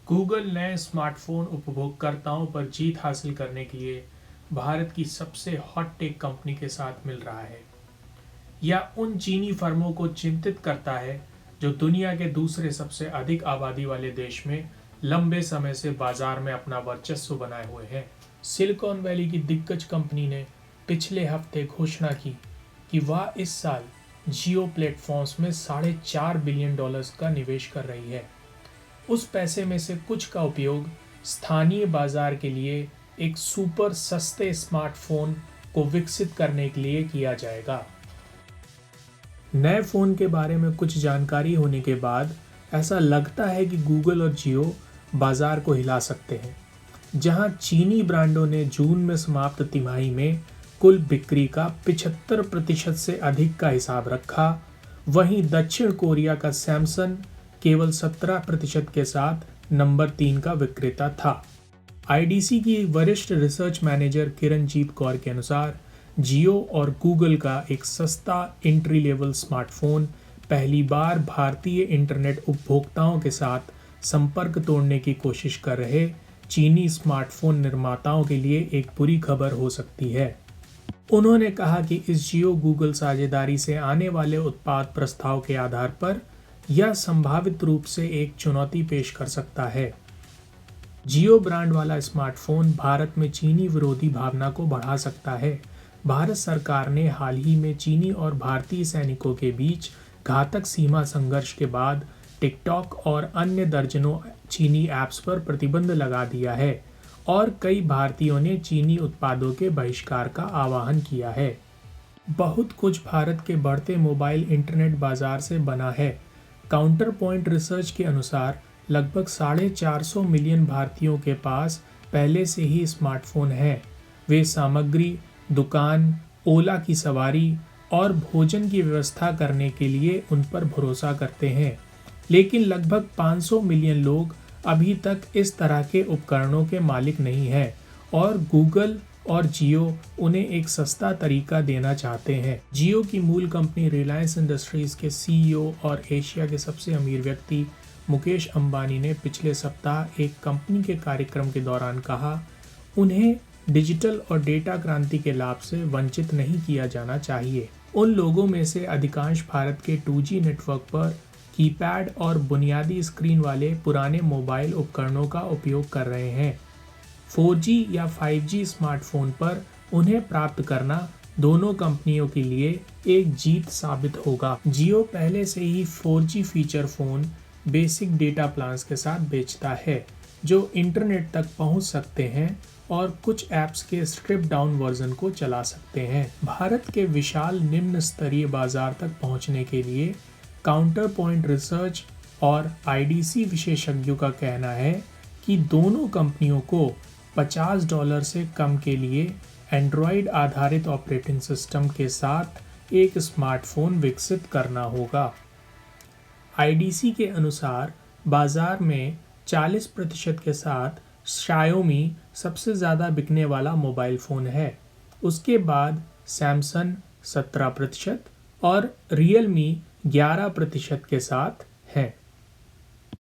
Google नए smartphone उपभोक्ताओं पर जीत हासिल करने के लिए भारत की सबसे हॉट टेक कंपनी के साथ मिल रहा है। यह उन चीनी फर्मों को चिंतित करता है जो दुनिया के दूसरे सबसे अधिक आबादी वाले देश में लंबे समय से बाजार में अपना वर्चस्व बनाए हुए हैं। सिलिकॉन वैली की दिग्गज कंपनी ने पिछले हफ्ते घोषणा की कि वह इस साल जियो प्लेटफॉर्म्स में $4.5 बिलियन का निवेश कर रही है। उस पैसे में से कुछ का उपयोग स्थानीय बाजार के लिए एक सुपर सस्ते स्मार्टफोन को विकसित करने के लिए किया जाएगा। नए फ़ोन के बारे में कुछ जानकारी होने के बाद ऐसा लगता है कि गूगल और जियो बाजार को हिला सकते हैं। जहां चीनी ब्रांडों ने जून में समाप्त तिमाही में कुल बिक्री का 75% से अधिक का हिसाब रखा, वहीं दक्षिण कोरिया का सैमसंग केवल 17% के साथ नंबर 3 का विक्रेता था। आईडीसी की वरिष्ठ रिसर्च मैनेजर किरणजीत कौर के अनुसार जियो और गूगल का एक सस्ता एंट्री लेवल स्मार्टफोन पहली बार भारतीय इंटरनेट उपभोक्ताओं के साथ संपर्क तोड़ने की कोशिश कर रहे चीनी स्मार्टफोन निर्माताओं के लिए एक बुरी खबर हो सकती है। उन्होंने कहा कि इस जियो गूगल साझेदारी से आने वाले उत्पाद प्रस्ताव के आधार पर यह संभावित रूप से एक चुनौती पेश कर सकता है। जियो ब्रांड वाला स्मार्टफोन भारत में चीनी विरोधी भावना को बढ़ा सकता है। भारत सरकार ने हाल ही में चीनी और भारतीय सैनिकों के बीच घातक सीमा संघर्ष के बाद टिकटॉक और अन्य दर्जनों चीनी ऐप्स पर प्रतिबंध लगा दिया है और कई भारतीयों ने चीनी उत्पादों के बहिष्कार का आह्वान किया है। बहुत कुछ भारत के बढ़ते मोबाइल इंटरनेट बाजार से बना है। काउंटर पॉइंट रिसर्च के अनुसार लगभग 450 मिलियन भारतीयों के पास पहले से ही स्मार्टफोन है। वे सामग्री, दुकान, ओला की सवारी और भोजन की व्यवस्था करने के लिए उन पर भरोसा करते हैं, लेकिन लगभग 500 मिलियन लोग अभी तक इस तरह के उपकरणों के मालिक नहीं हैं और गूगल और जियो उन्हें एक सस्ता तरीका देना चाहते हैं। जियो की मूल कंपनी रिलायंस इंडस्ट्रीज के सीईओ और एशिया के सबसे अमीर व्यक्ति मुकेश अंबानी ने पिछले सप्ताह एक कंपनी के कार्यक्रम के दौरान कहा, उन्हें डिजिटल और डेटा क्रांति के लाभ से वंचित नहीं किया जाना चाहिए। उन लोगों में से अधिकांश भारत के 2G नेटवर्क पर कीपैड और बुनियादी स्क्रीन वाले पुराने मोबाइल उपकरणों का उपयोग कर रहे हैं। 4G या 5G स्मार्टफोन पर उन्हें प्राप्त करना दोनों कंपनियों के लिए एक जीत साबित होगा। जियो पहले से ही 4G feature phone basic data plans के साथ बेचता है, जो इंटरनेट तक पहुंच सकते हैं और कुछ ऐप्स के स्ट्रिप डाउन वर्जन को चला सकते हैं। भारत के विशाल निम्न स्तरीय बाजार तक पहुंचने के लिए काउंटर पॉइंट रिसर्च और आईडीसी विशेषज्ञों का कहना है कि दोनों कंपनियों को $50 से कम के लिए एंड्रॉयड आधारित ऑपरेटिंग सिस्टम के साथ एक स्मार्टफोन विकसित करना होगा। आईडीसी के अनुसार बाजार में 40% के साथ शाओमी सबसे ज़्यादा बिकने वाला मोबाइल फ़ोन है। उसके बाद सैमसंग 17% और रियलमी 11% के साथ